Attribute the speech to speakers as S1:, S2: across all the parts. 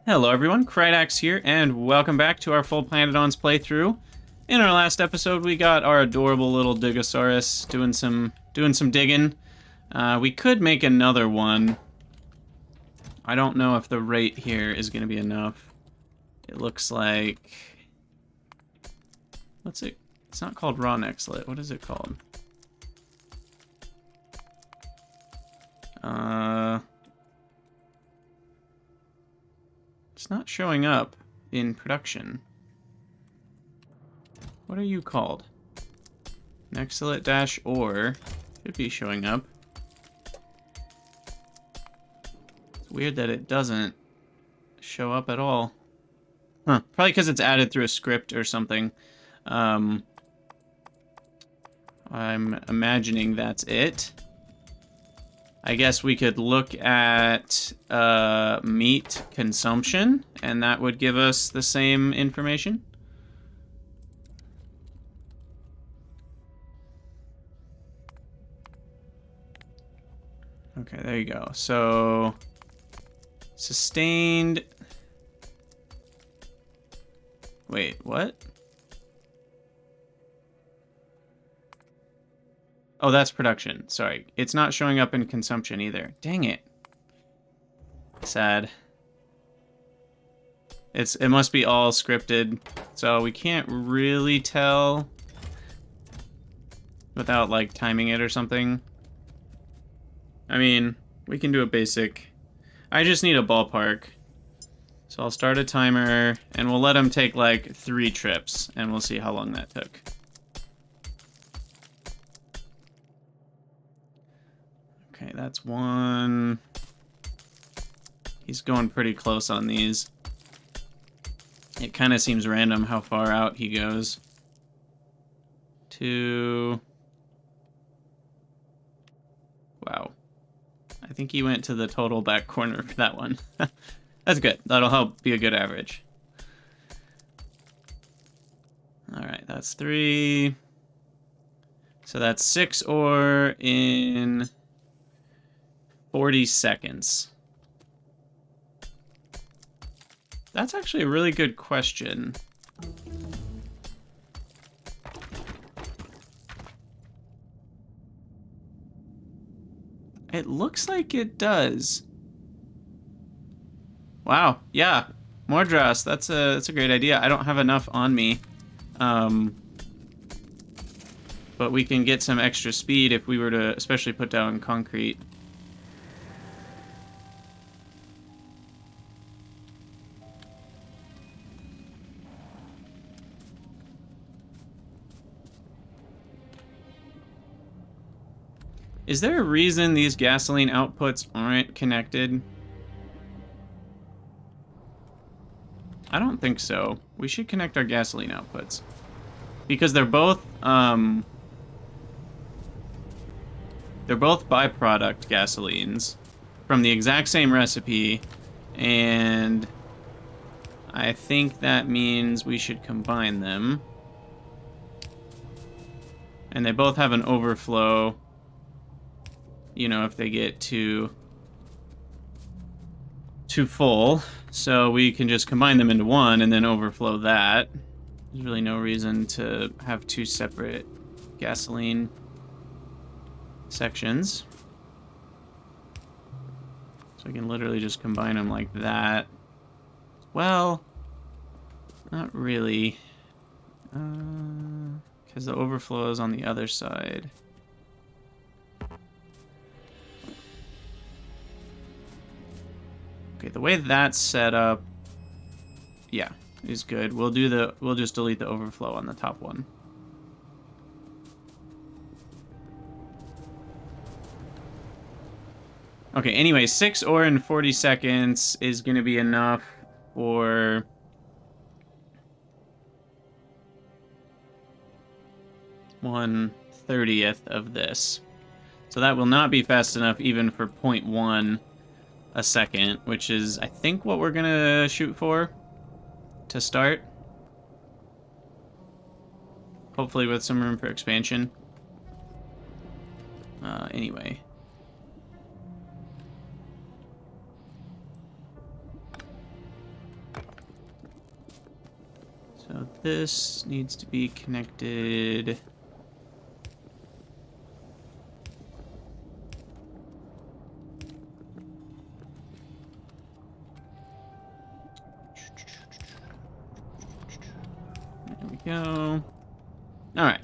S1: Hello everyone, Krydax here, and welcome back to our full pYanodon's playthrough. In our last episode, we got our adorable little Digosaurus doing some digging. We could make another one. I don't know if the rate here is going to be enough. It looks like... What's it? It's not called raw nexlet. What is it called? It's not showing up in production. What are you called? Nexlet-or should be showing up. It's weird that it doesn't show up at all. Huh, probably because it's added through a script or something. I'm imagining that's it. I guess we could look at meat consumption, and that would give us the same information. Okay, there you go. So, sustained... Wait, what? Oh, that's production. Sorry. It's not showing up in consumption either. Dang it. Sad. It must be all scripted, so we can't really tell without, like, timing it or something. I mean, we can do a basic... I just need a ballpark. So I'll start a timer, and we'll let him take, like, 3 trips, and we'll see how long that took. Okay, that's 1. He's going pretty close on these. It kind of seems random how far out he goes. 2. Wow. I think he went to the total back corner for that one. That's good. That'll help be a good average. Alright, that's 3. So that's 6 ore in 40 seconds. That's actually a really good question. It looks like it does. Wow, yeah. More dross. That's a great idea. I don't have enough on me. But we can get some extra speed if we were to especially put down concrete. Is there a reason these gasoline outputs aren't connected? I don't think so. We should connect our gasoline outputs. Because they're both byproduct gasolines from the exact same recipe, and I think that means we should combine them. And they both have an overflow. You know, if they get too full, so we can just combine them into one and then overflow that. There's really no reason to have 2 separate gasoline sections. So we can literally just combine them like that. Well, not really, because the overflow is on the other side. Okay, the way that's set up, yeah, is good. We'll just delete the overflow on the top one. Okay, anyway, 6 ore in 40 seconds is going to be enough for... (1/30th) of this. So that will not be fast enough even for 0.1 a second, which is, I think, what we're gonna shoot for to start. Hopefully with some room for expansion. Anyway. So this needs to be connected. There we go. All right.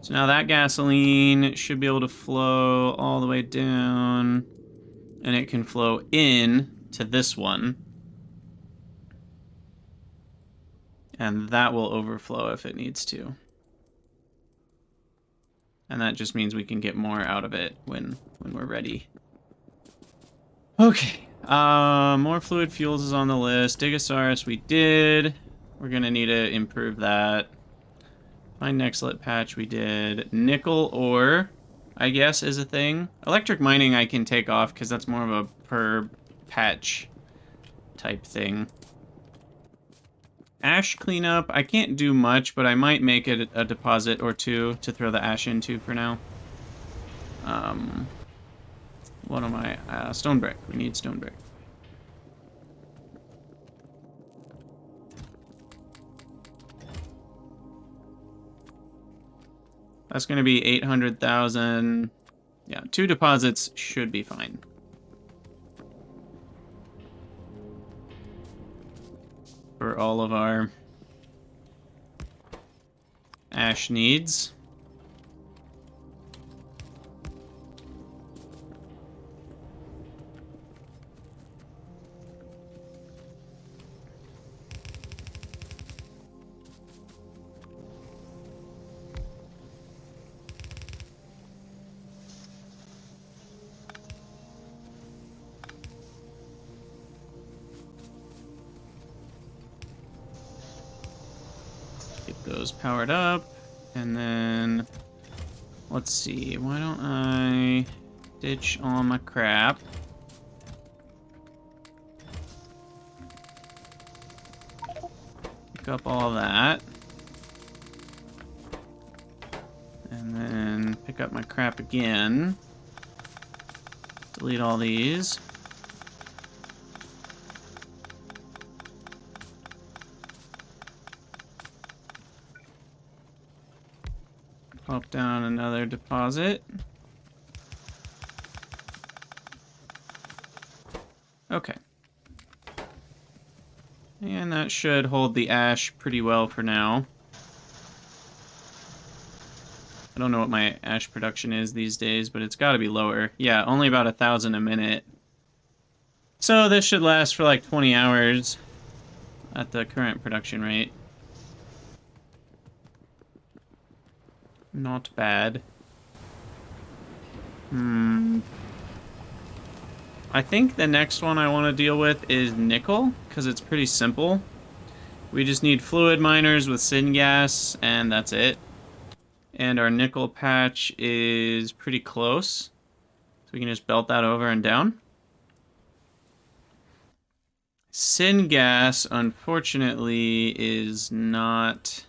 S1: So now that gasoline should be able to flow all the way down, and it can flow in to this one. And that will overflow if it needs to. And that just means we can get more out of it when we're ready. Okay. More fluid fuels is on the list. Digosaurus we did. We're gonna need to improve that. Find Nexlet patch we did. Nickel ore, I guess, is a thing. Electric mining I can take off because that's more of a per patch type thing. Ash cleanup, I can't do much, but I might make it a deposit or two to throw the ash into for now. What am I? Stone brick. We need stone brick. That's going to be 800,000. Yeah, 2 deposits should be fine. For all of our ash needs. Those powered up, and then let's see, why don't I ditch all my crap? Pick up all that, and then pick up my crap again. Delete all these. Pop down another deposit. Okay. And that should hold the ash pretty well for now. I don't know what my ash production is these days, but it's got to be lower. Yeah, only about 1,000 a minute. So this should last for like 20 hours at the current production rate. Not bad. I think the next one I want to deal with is nickel, because it's pretty simple. We just need fluid miners with syngas, and that's it. And our nickel patch is pretty close. So we can just belt that over and down. Syngas, unfortunately, is not...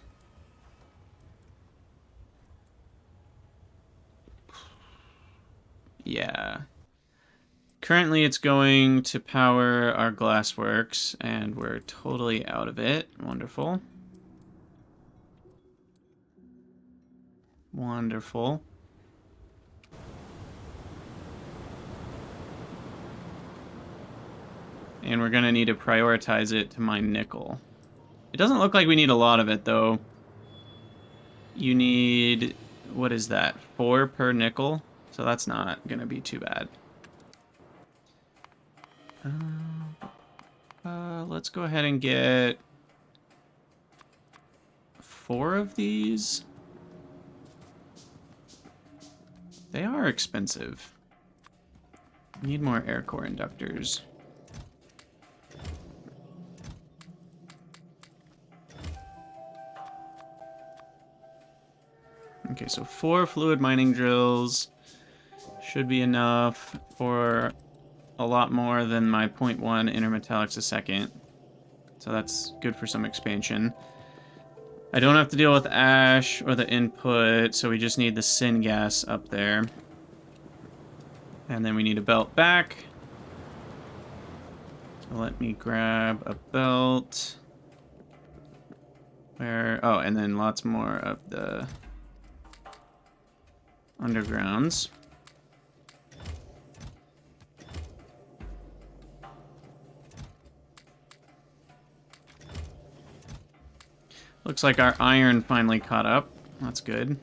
S1: Yeah. Currently it's going to power our glassworks, and we're totally out of it. Wonderful. Wonderful. And we're gonna need to prioritize it to mine nickel. It doesn't look like we need a lot of it, though. You need... what is that? 4 per nickel? So that's not gonna be too bad. Let's go ahead and get 4 of these. They are expensive. Need more air core inductors. Okay, so 4 fluid mining drills should be enough for a lot more than my 0.1 intermetallics a second. So that's good for some expansion. I don't have to deal with ash or the input, so we just need the syngas up there. And then we need a belt back. So let me grab a belt. Where, oh, and then lots more of the undergrounds. Looks like our iron finally caught up. That's good.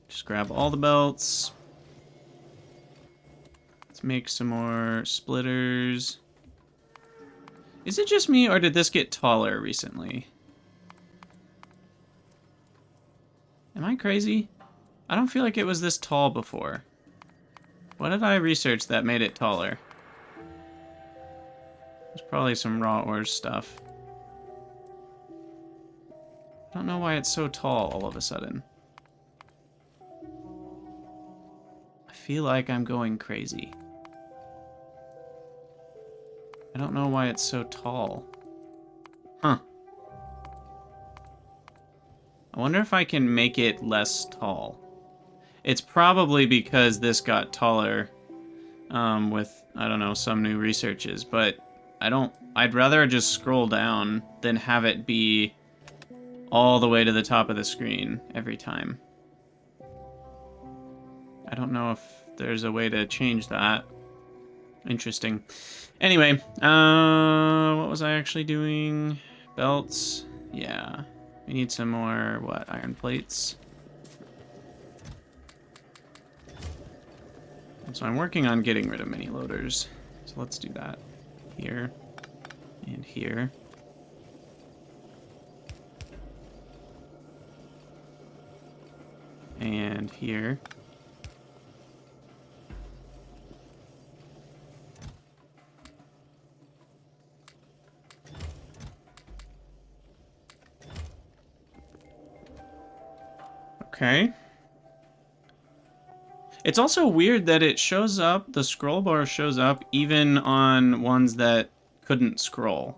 S1: Just grab all the belts. Let's make some more splitters. Is it just me, or did this get taller recently? Am I crazy? I don't feel like it was this tall before. What did I research that made it taller? There's probably some raw ores stuff. I don't know why it's so tall all of a sudden. I feel like I'm going crazy. I don't know why it's so tall. Huh. I wonder if I can make it less tall. It's probably because this got taller with, I don't know, some new researches, but I'd rather just scroll down than have it be all the way to the top of the screen every time. I don't know if there's a way to change that. Interesting. Anyway, what was I actually doing? Belts. Yeah. We need some more, what, iron plates? So I'm working on getting rid of mini loaders. So let's do that. Here. And here. And here. Okay. It's also weird that it shows up, the scroll bar shows up even on ones that couldn't scroll.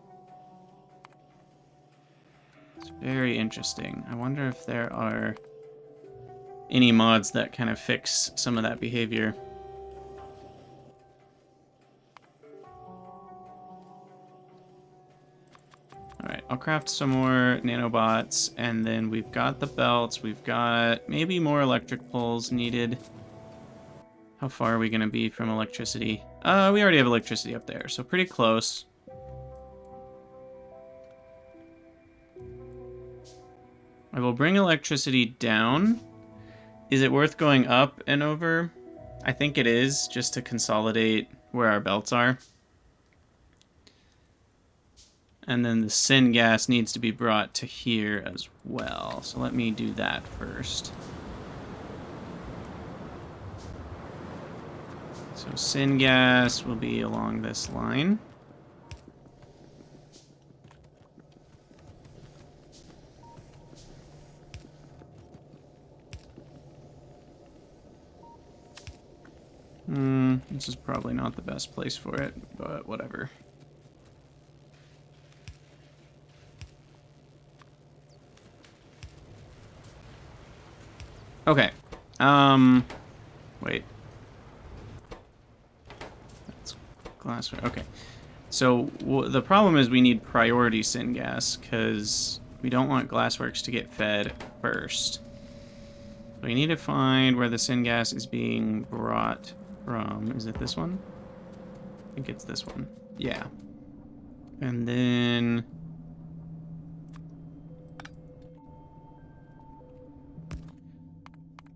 S1: It's very interesting. I wonder if there are any mods that kind of fix some of that behavior. Alright, I'll craft some more nanobots, and then we've got the belts, we've got maybe more electric poles needed. How far are we going to be from electricity? We already have electricity up there, so pretty close. I will bring electricity down. Is it worth going up and over? I think it is, just to consolidate where our belts are. And then the syngas needs to be brought to here as well. So let me do that first. So syngas will be along this line. This is probably not the best place for it, but whatever. Okay. Wait. That's glassware. Okay. So the problem is we need priority syngas because we don't want glassworks to get fed first. We need to find where the syngas is being brought from. Is it this one? I think it's this one. Yeah. And then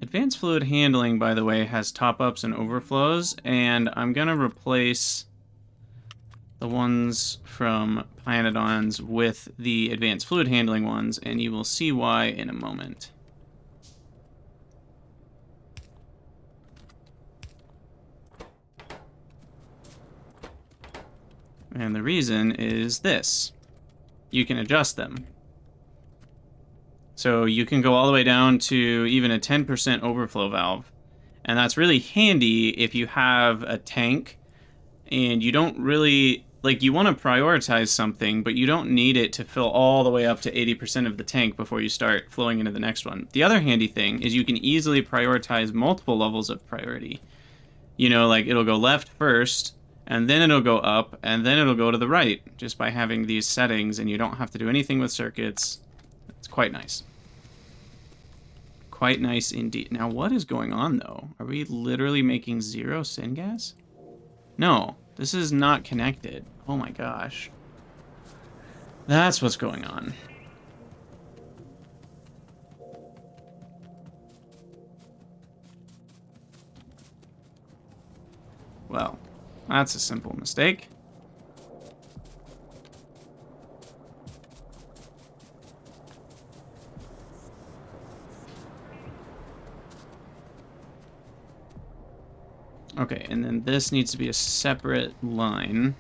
S1: advanced fluid handling, by the way, has top-ups and overflows, and I'm going to replace the ones from pYanodon's with the advanced fluid handling ones, and you will see why in a moment. And the reason is this. You can adjust them. So you can go all the way down to even a 10% overflow valve. And that's really handy if you have a tank and you don't really, like, you want to prioritize something, but you don't need it to fill all the way up to 80% of the tank before you start flowing into the next one. The other handy thing is you can easily prioritize multiple levels of priority. You know, like, it'll go left first, and then it'll go up, and then it'll go to the right, just by having these settings, and you don't have to do anything with circuits. It's quite nice. Quite nice indeed. Now, what is going on, though? Are we literally making 0 syngas? No, this is not connected. Oh my gosh. That's what's going on. Well, that's a simple mistake. Okay, and then this needs to be a separate line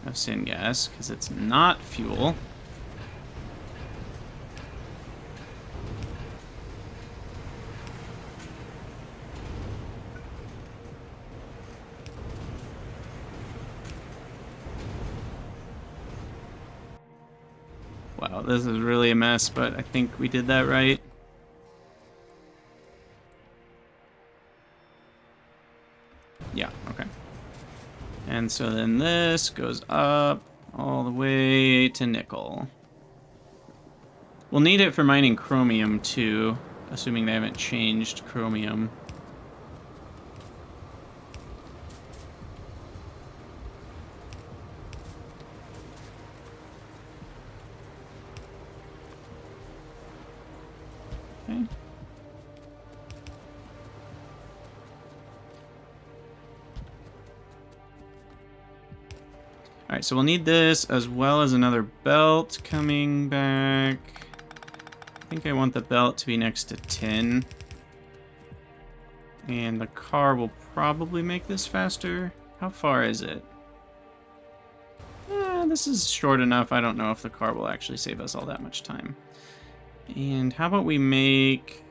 S1: of syngas, because it's not fuel. Wow, this is really a mess, but I think we did that right. Yeah, okay. And so then this goes up all the way to nickel. We'll need it for mining chromium too, assuming they haven't changed chromium. Okay. Alright, so we'll need this as well as another belt coming back. I think I want the belt to be next to 10. And the car will probably make this faster. How far is it? This is short enough. I don't know if the car will actually save us all that much time. And how about we make...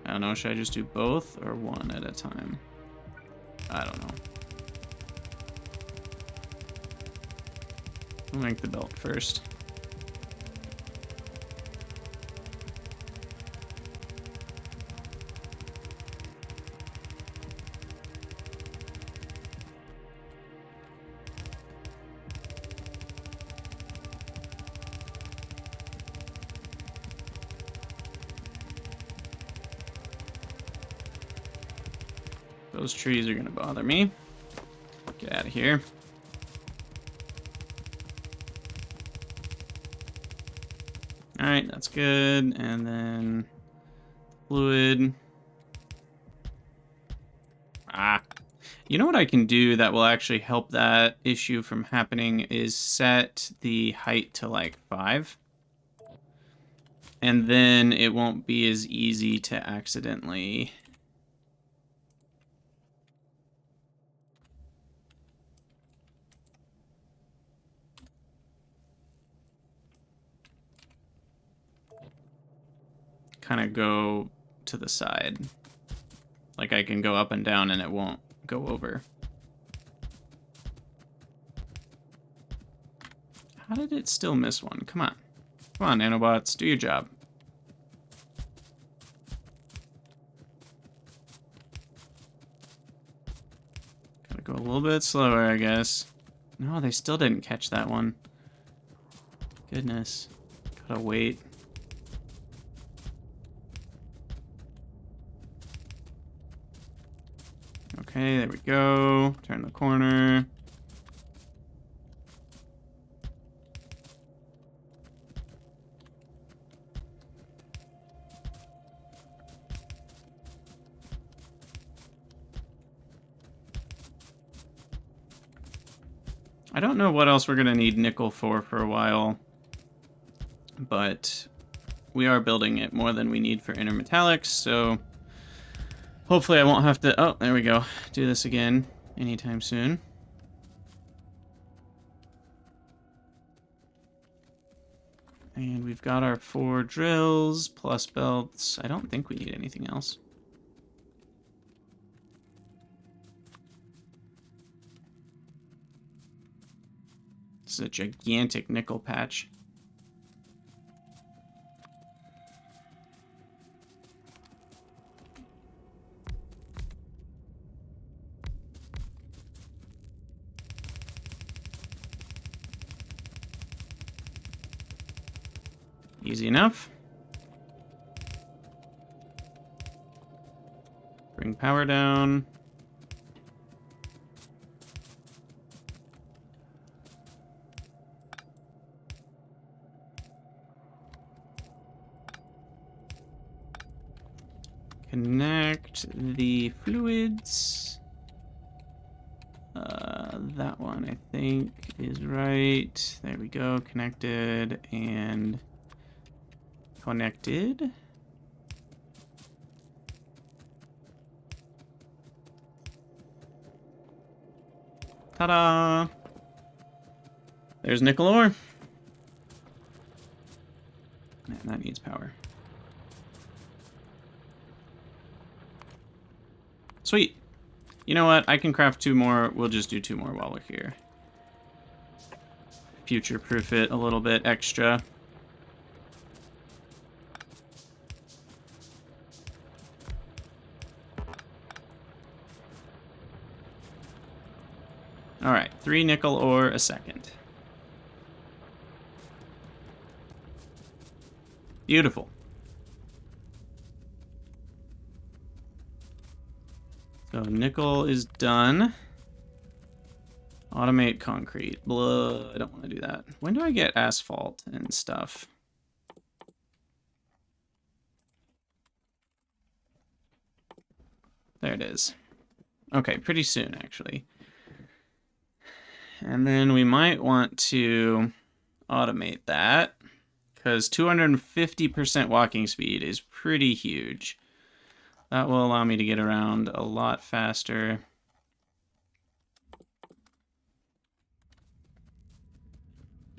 S1: I don't know, should I just do both or one at a time? I don't know. We'll make the belt first. Those trees are gonna bother me. Get out of here. Alright, that's good. And then fluid. You know what I can do that will actually help that issue from happening is set the height to like 5. And then it won't be as easy to accidentally... kind of go to the side. Like I can go up and down and it won't go over. How did it still miss one? Come on. Come on, nanobots, do your job. Gotta go a little bit slower, I guess. No, they still didn't catch that one. Goodness. Gotta wait. Okay, there we go. Turn the corner. I don't know what else we're going to need nickel for a while, but we are building it more than we need for intermetallics, so hopefully I won't have to, oh, there we go, do this again anytime soon. And we've got our 4 drills plus belts. I don't think we need anything else. This is a gigantic nickel patch. Easy enough. Bring power down. Connect the fluids. That one, I think, is right. There we go. Connected and connected. Ta-da! There's nickel ore. Man, that needs power. Sweet. You know what? I can craft 2 more. We'll just do 2 more while we're here. Future-proof it a little bit extra. Alright, 3 nickel ore a second. Beautiful. So nickel is done. Automate concrete. Blah, I don't want to do that. When do I get asphalt and stuff? There it is. Okay, pretty soon, actually. And then we might want to automate that, because 250% walking speed is pretty huge. That will allow me to get around a lot faster.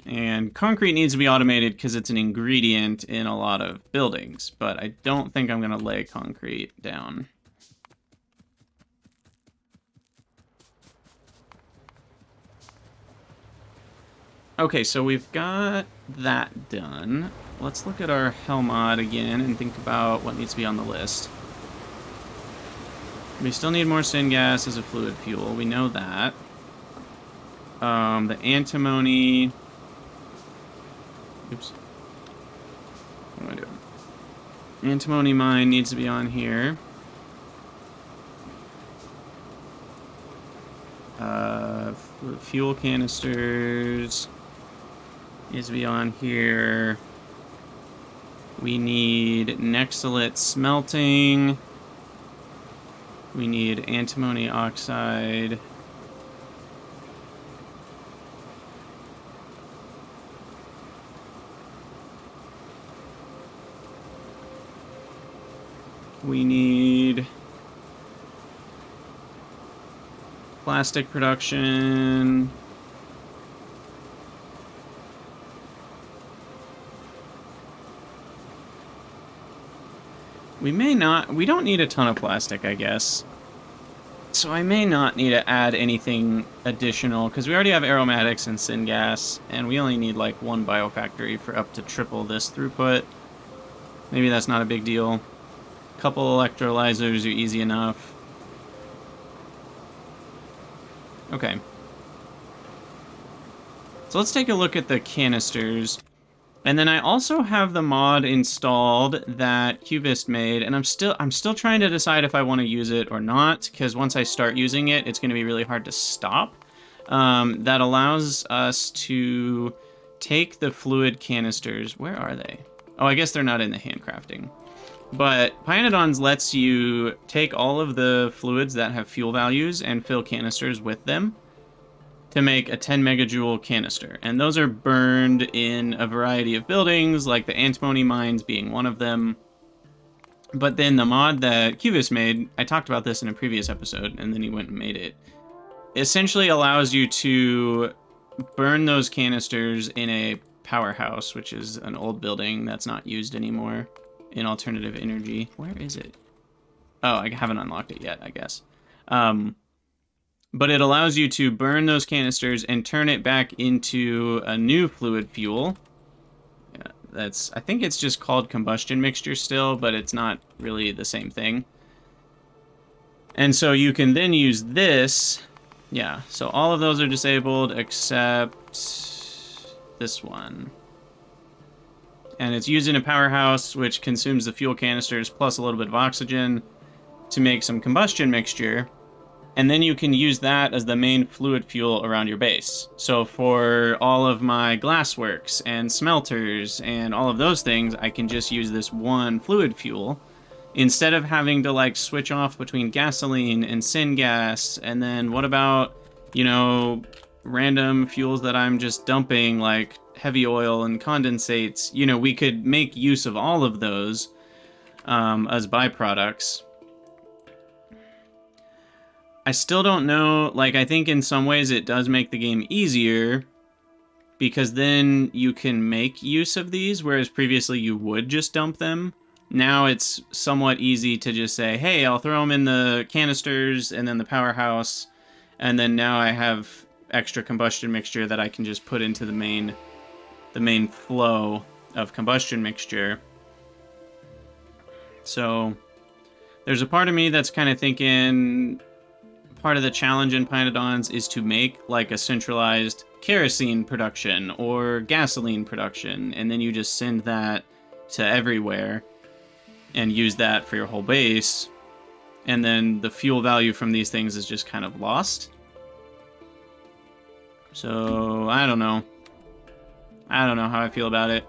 S1: And concrete needs to be automated because it's an ingredient in a lot of buildings, but I don't think I'm going to lay concrete down. Okay, so we've got that done. Let's look at our hell mod again and think about what needs to be on the list. We still need more syngas as a fluid fuel. We know that. The antimony... Oops. What am I doing? Antimony mine needs to be on here. Fuel canisters needs to be on here. We need Nexolite smelting. We need antimony oxide. We need plastic production. We don't need a ton of plastic, I guess. So I may not need to add anything additional, because we already have aromatics and syngas, and we only need like 1 biofactory for up to triple this throughput. Maybe that's not a big deal. Couple electrolyzers are easy enough. Okay. So let's take a look at the canisters. And then I also have the mod installed that Cubist made, and I'm still trying to decide if I want to use it or not, because once I start using it, it's going to be really hard to stop. That allows us to take the fluid canisters. Where are they? Oh, I guess they're not in the handcrafting. But pYanodon's lets you take all of the fluids that have fuel values and fill canisters with them to make a 10 megajoule canister. And those are burned in a variety of buildings, like the antimony mines being one of them. But then the mod that Cubist made, I talked about this in a previous episode, and then he went and made it, essentially allows you to burn those canisters in a powerhouse, which is an old building that's not used anymore, in alternative energy. Where is it? Oh, I haven't unlocked it yet, I guess. But it allows you to burn those canisters and turn it back into a new fluid fuel. Yeah, I think it's just called combustion mixture still, but it's not really the same thing. And so you can then use this. Yeah, so all of those are disabled except this one. And it's used in a powerhouse, which consumes the fuel canisters plus a little bit of oxygen to make some combustion mixture. And then you can use that as the main fluid fuel around your base. So for all of my glassworks and smelters and all of those things, I can just use this one fluid fuel instead of having to like switch off between gasoline and syngas. And then what about, you know, random fuels that I'm just dumping like heavy oil and condensates? You know, we could make use of all of those as byproducts. I still don't know, like, I think in some ways it does make the game easier, because then you can make use of these, whereas previously you would just dump them. Now it's somewhat easy to just say, hey, I'll throw them in the canisters and then the powerhouse, and then now I have extra combustion mixture that I can just put into the main flow of combustion mixture. So there's a part of me that's kind of thinking part of the challenge in pYanodon's is to make like a centralized kerosene production or gasoline production, and then you just send that to everywhere and use that for your whole base, and then the fuel value from these things is just kind of lost. So I don't know how I feel about it.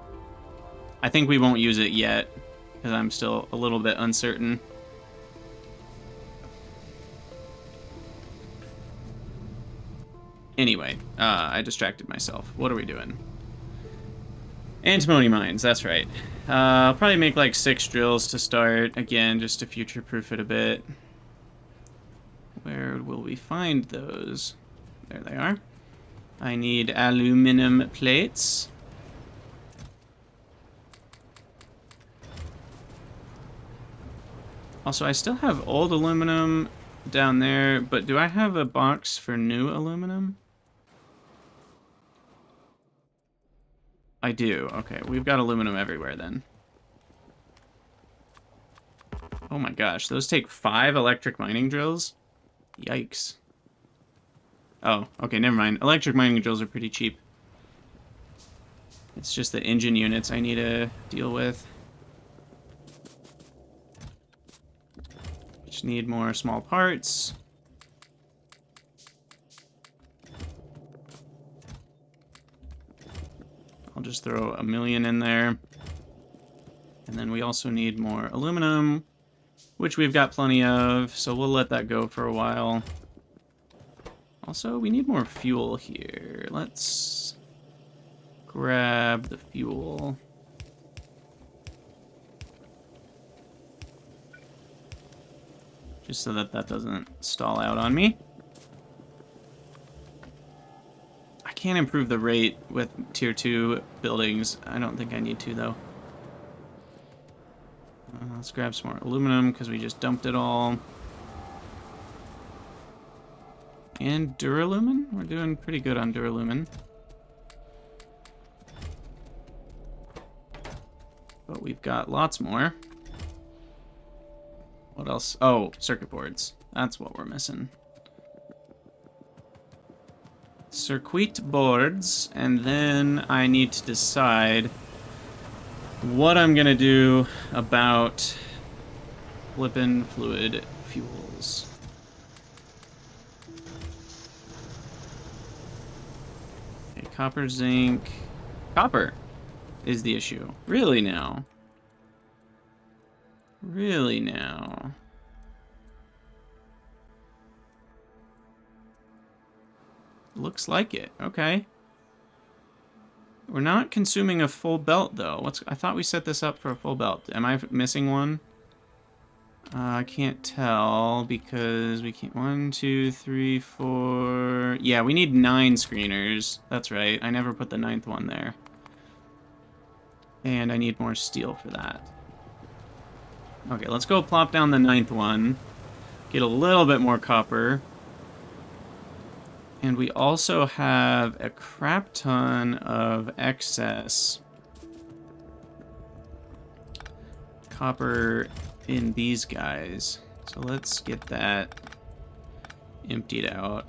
S1: I think we won't use it yet because I'm still a little bit uncertain. Anyway, I distracted myself. What are we doing? Antimony mines, that's right. I'll probably make like 6 drills to start, again, just to future-proof it a bit. Where will we find those? There they are. I need aluminum plates. Also, I still have old aluminum down there, but do I have a box for new aluminum? I do. Okay, we've got aluminum everywhere then. Oh my gosh, those take 5 electric mining drills? Yikes. Oh, okay, never mind. Electric mining drills are pretty cheap. It's just the engine units I need to deal with. Just need more small parts. I'll just throw 1,000,000 in there. And then we also need more aluminum, which we've got plenty of, so we'll let that go for a while. Also, we need more fuel here. Let's grab the fuel. Just so that that doesn't stall out on me. I can't improve the rate with tier 2 buildings. I don't think I need to, though. Let's grab some more aluminum, because we just dumped it all. And duralumin? We're doing pretty good on duralumin. But we've got lots more. What else? Oh, circuit boards. That's what we're missing. Circuit boards, and then I need to decide what I'm gonna do about flippin' fluid fuels. Okay, copper, zinc. Copper is the issue. Really now? Really now? Looks like it. Okay. We're not consuming a full belt, though. I thought we set this up for a full belt. Am I missing one? I can't tell because we can't... 1, 2, 3, 4... Yeah, we need 9 screeners. That's right. I never put the 9th one there. And I need more steel for that. Okay, let's go plop down the 9th one. Get a little bit more copper. And we also have a crap ton of excess copper in these guys. So let's get that emptied out.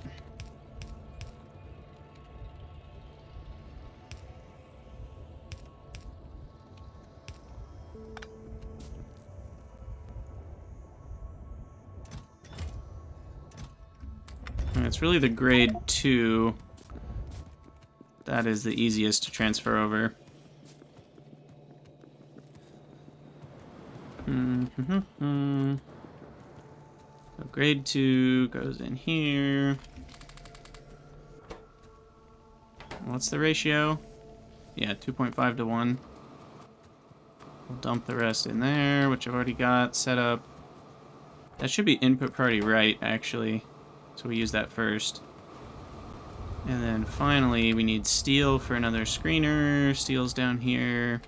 S1: And it's really the grade 2 that is the easiest to transfer over. So grade 2 goes in here. What's the ratio? Yeah, 2.5 to 1. We'll dump the rest in there, which I've already got set up. That should be input priority right, actually. So we use that first. And then finally, we need steel for another screener. Steel's down here.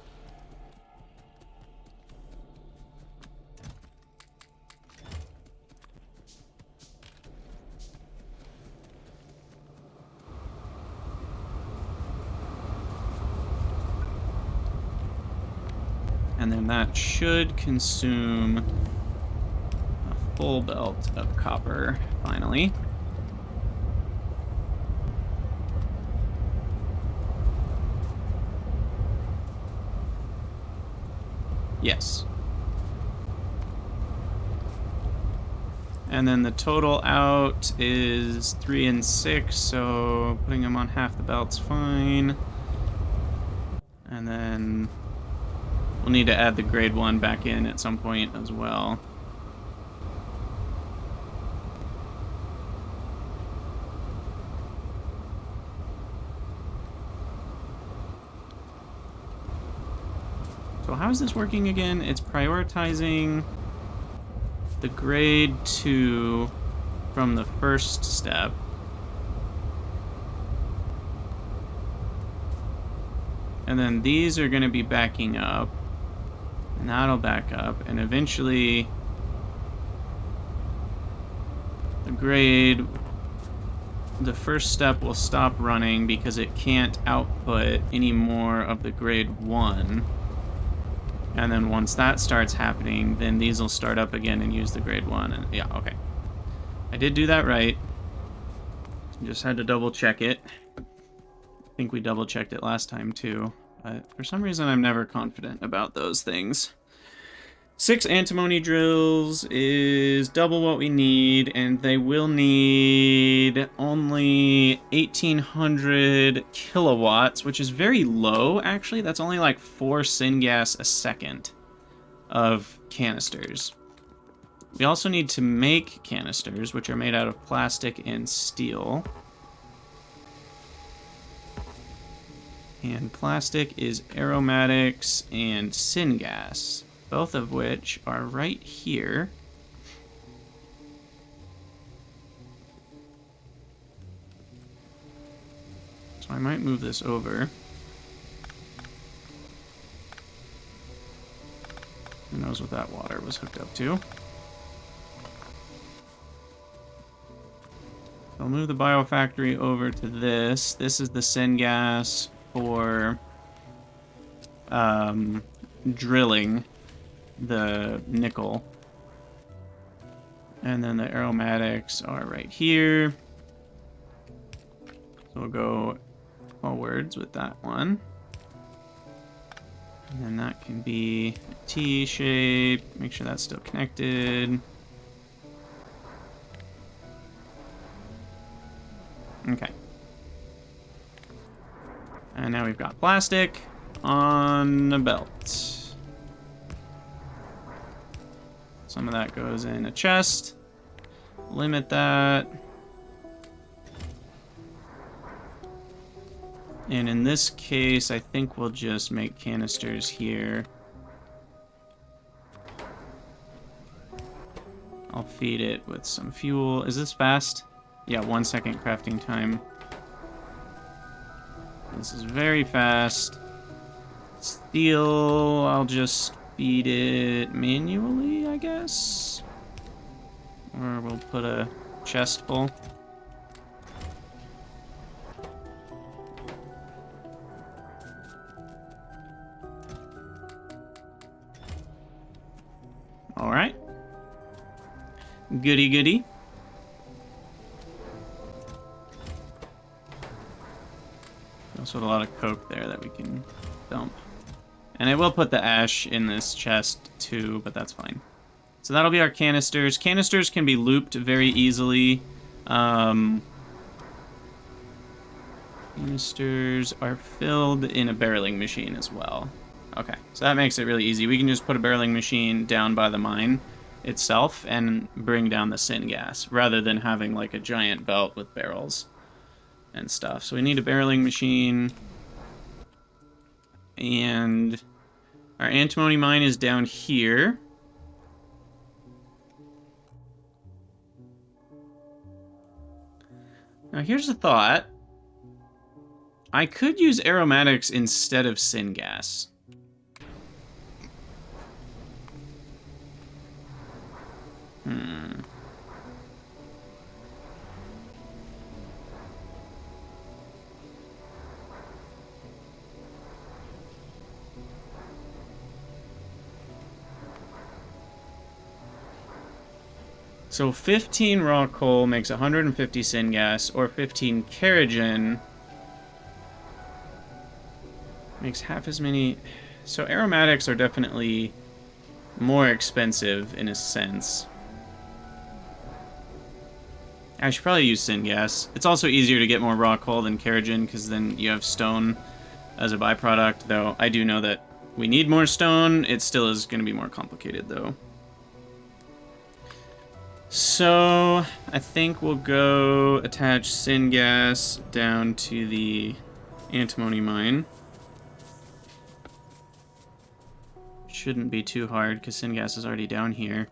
S1: And then that should consume a full belt of copper, finally. Yes. And then the total out is 3 and 6, so putting them on half the belt's fine. And then we'll need to add the grade 1 back in at some point as well. So how is this working again? It's prioritizing the grade 2 from the first step. And then these are going to be backing up. And that'll back up. And eventually the first step will stop running because it can't output any more of the grade 1. And then once that starts happening, then these will start up again and use the grade 1. And yeah, okay. I did do that right. Just had to double check it. I think we double checked it last time too. But for some reason, I'm never confident about those things. 6 antimony drills is double what we need, and they will need only 1,800 kilowatts, which is very low, actually. That's only like 4 syngas a second of canisters. We also need to make canisters, which are made out of plastic and steel. And plastic is aromatics and syngas, both of which are right here. So I might move this over. Who knows what that water was hooked up to? I'll move the biofactory over to this. This is the syngas for drilling the nickel. And then the aromatics are right here. So we'll go forwards with that one. And then that can be a T shape. Make sure that's still connected. Okay. And now we've got plastic on a belt. Some of that goes in a chest. Limit that. And in this case, I think we'll just make canisters here. I'll feed it with some fuel. Is this fast? Yeah, 1 second crafting time. This is very fast. Steel, I'll just feed it manually, I guess. Or we'll put a chest full. Alright. Goody goody. Also a lot of coke there that we can dump. And I will put the ash in this chest too, but that's fine. So that'll be our canisters. Canisters can be looped very easily. Canisters are filled in a barreling machine as well. Okay, so that makes it really easy. We can just put a barreling machine down by the mine itself and bring down the syngas, rather than having like a giant belt with barrels and stuff. So we need a barreling machine. And our antimony mine is down here. Now here's a thought. I could use aromatics instead of syngas. So 15 raw coal makes 150 syngas, or 15 kerogen makes half as many. So aromatics are definitely more expensive in a sense. I should probably use syngas. It's also easier to get more raw coal than kerogen, because then you have stone as a byproduct, though I do know that we need more stone. It still is going to be more complicated, though. So I think we'll go attach syngas down to the antimony mine. Shouldn't be too hard because syngas is already down here.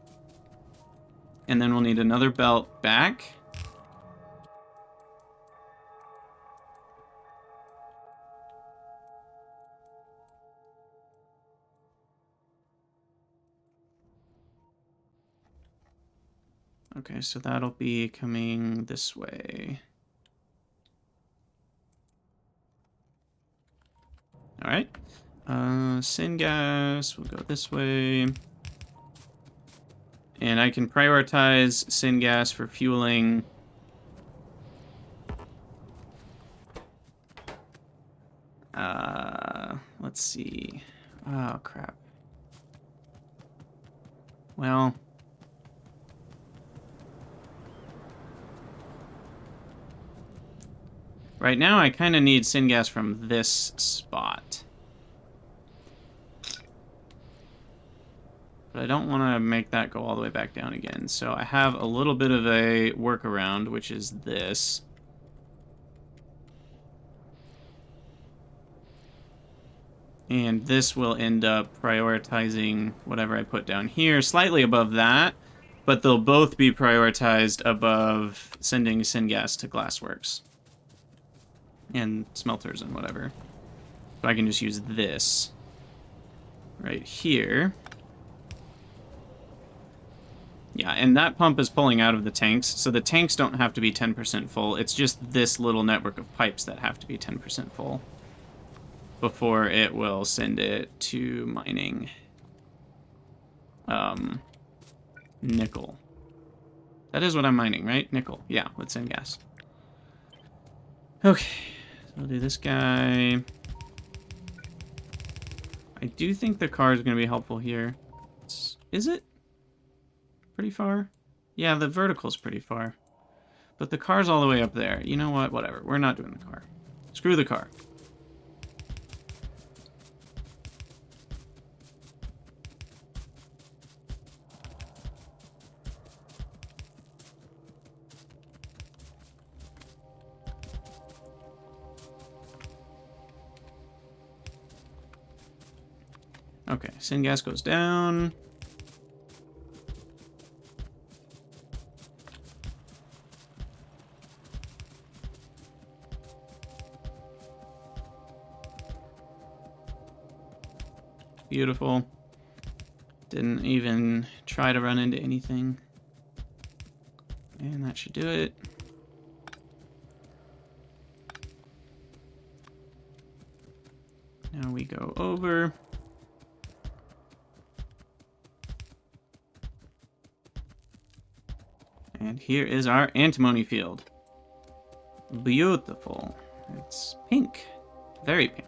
S1: And then we'll need another belt back. Okay, so that'll be coming this way. All right. Syngas will go this way. And I can prioritize syngas for fueling. Let's see. Oh, crap. Well... right now, I kind of need syngas from this spot. But I don't want to make that go all the way back down again. So I have a little bit of a workaround, which is this. And this will end up prioritizing whatever I put down here, slightly above that. But they'll both be prioritized above sending syngas to glassworks. And smelters and whatever. So I can just use this right here. Yeah, and that pump is pulling out of the tanks, so the tanks don't have to be 10% full. It's just this little network of pipes that have to be 10% full before it will send it to mining nickel. That is what I'm mining, right? Nickel. Yeah, with syngas. Okay. I'll do this guy. I do think the car is going to be helpful here. Is it? Pretty far? Yeah, the vertical's pretty far. But the car's all the way up there. You know what? Whatever. We're not doing the car. Screw the car. Okay, syngas goes down. Beautiful. Didn't even try to run into anything. And that should do it. Now we go over. And here is our antimony field. Beautiful. It's pink. Very pink.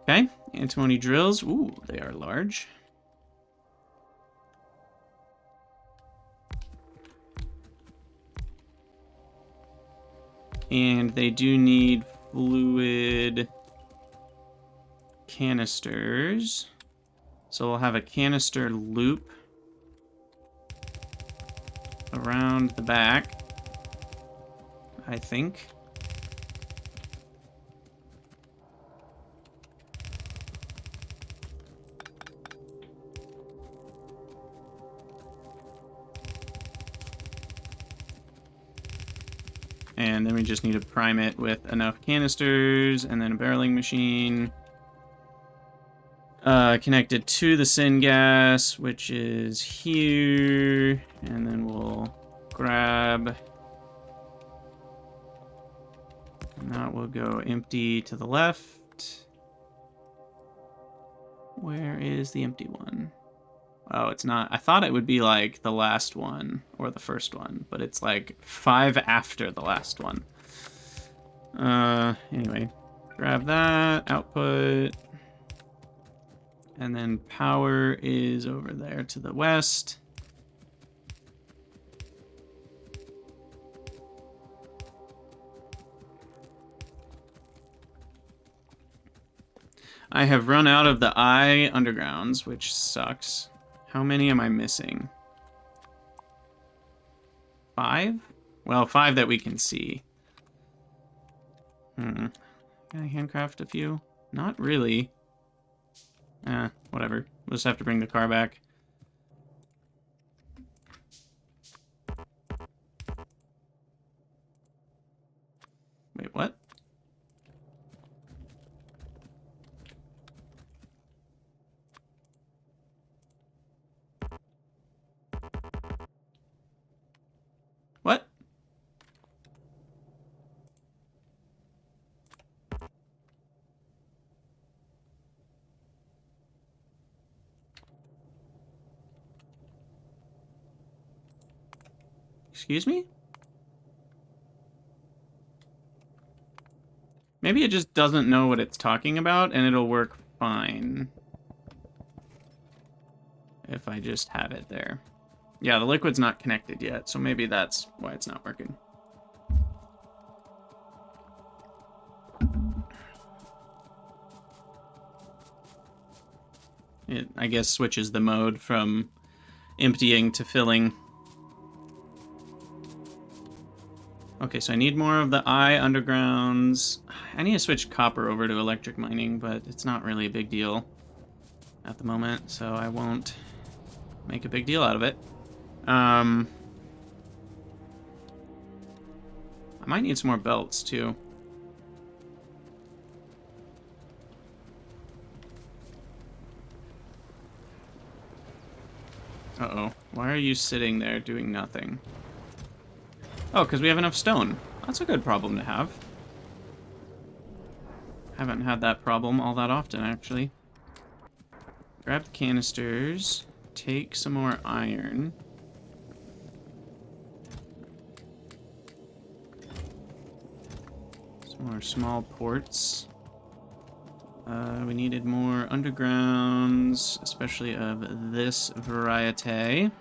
S1: Okay, antimony drills. Ooh, they are large. And they do need fluid canisters. So we'll have a canister loop around the back, I think. And then we just need to prime it with enough canisters, and then a barreling machine connected to the syngas, which is here. And then we'll grab, and that will go empty to the left. Where is the empty one? Oh, it's not. I thought it would be like the last one or the first one, but it's like 5 after the last one. Anyway, grab that, output, and then power is over there to the west. I have run out of the eye undergrounds, which sucks. How many am I missing? 5? Well, 5 that we can see. Can I handcraft a few? Not really. Whatever. We'll just have to bring the car back. Wait, what? What? Excuse me? Maybe it just doesn't know what it's talking about, and it'll work fine if I just have it there. Yeah, the liquid's not connected yet, so maybe that's why it's not working. It, I guess, switches the mode from emptying to filling. Okay, so I need more of the eye undergrounds. I need to switch copper over to electric mining, but it's not really a big deal at the moment, so I won't make a big deal out of it. I might need some more belts, too. Uh-oh. Why are you sitting there doing nothing? Oh, because we have enough stone. That's a good problem to have. Haven't had that problem all that often, actually. Grab the canisters. Take some more iron. Some more small ports. We needed more undergrounds, especially of this variety. A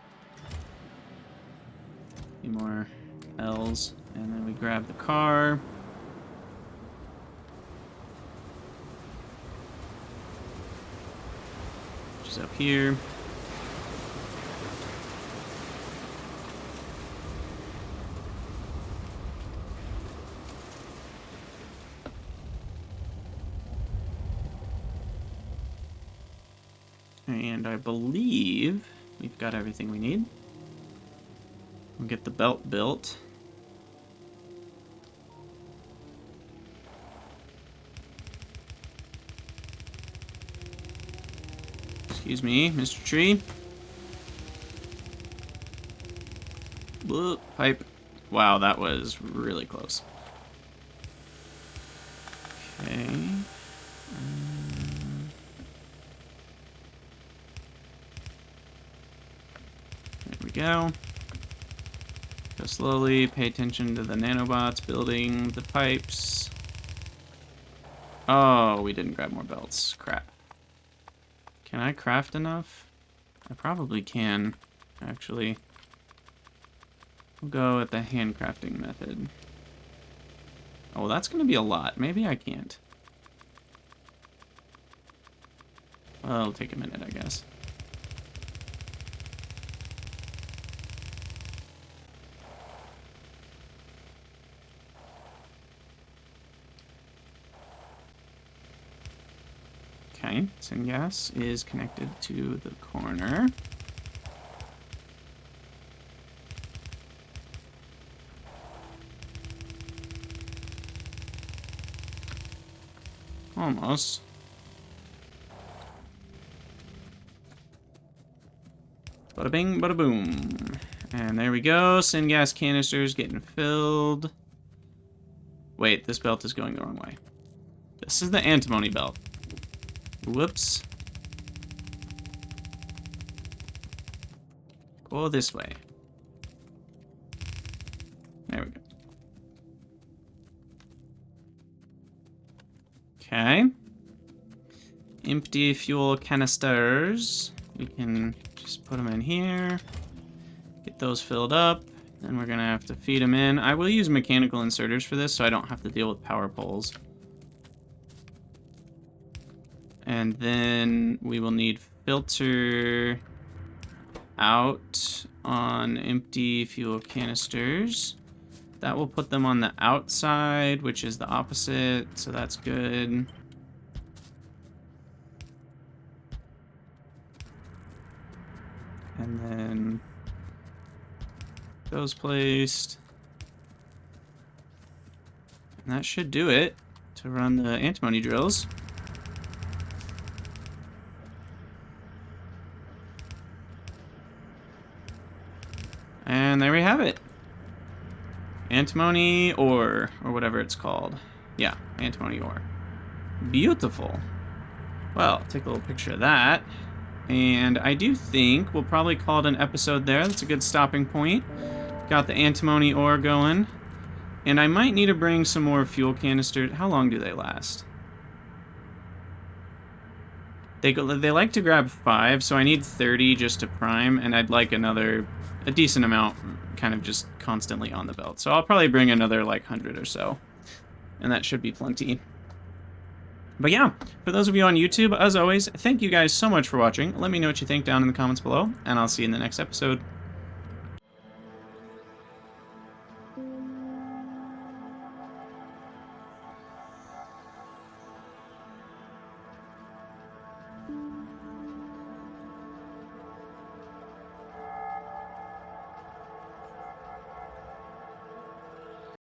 S1: few more L's, and then we grab the car. Which is up here. And I believe we've got everything we need. We'll get the belt built. Excuse me, Mr. Tree. Whoa, pipe. Wow, that was really close. Okay. There we go. Go slowly, pay attention to the nanobots building the pipes. Oh, we didn't grab more belts. Crap. Can I craft enough? I probably can, actually. We'll go with the handcrafting method. Oh, that's going to be a lot. Maybe I can't. Well, it'll take a minute, I guess. Okay, syngas is connected to the corner. Almost. Bada bing, bada boom. And there we go. Syngas canisters getting filled. Wait, this belt is going the wrong way. This is the antimony belt. Whoops. Go this way. There we go. Okay. Empty fuel canisters. We can just put them in here. Get those filled up. Then we're going to have to feed them in. I will use mechanical inserters for this so I don't have to deal with power poles. And then we will need filter out on empty fuel canisters. That will put them on the outside, which is the opposite, so that's good. And then those placed. And that should do it to run the antimony drills. And there we have it. Antimony ore, or whatever it's called. Yeah, antimony ore. Beautiful. Well, take a little picture of that. And I do think we'll probably call it an episode there. That's a good stopping point. Got the antimony ore going. And I might need to bring some more fuel canisters. How long do they last? They like to grab 5, so I need 30 just to prime, and I'd like a decent amount kind of just constantly on the belt. So I'll probably bring another like 100 or so, and that should be plenty. But yeah, for those of you on YouTube, as always, thank you guys so much for watching. Let me know what you think down in the comments below, and I'll see you in the next episode.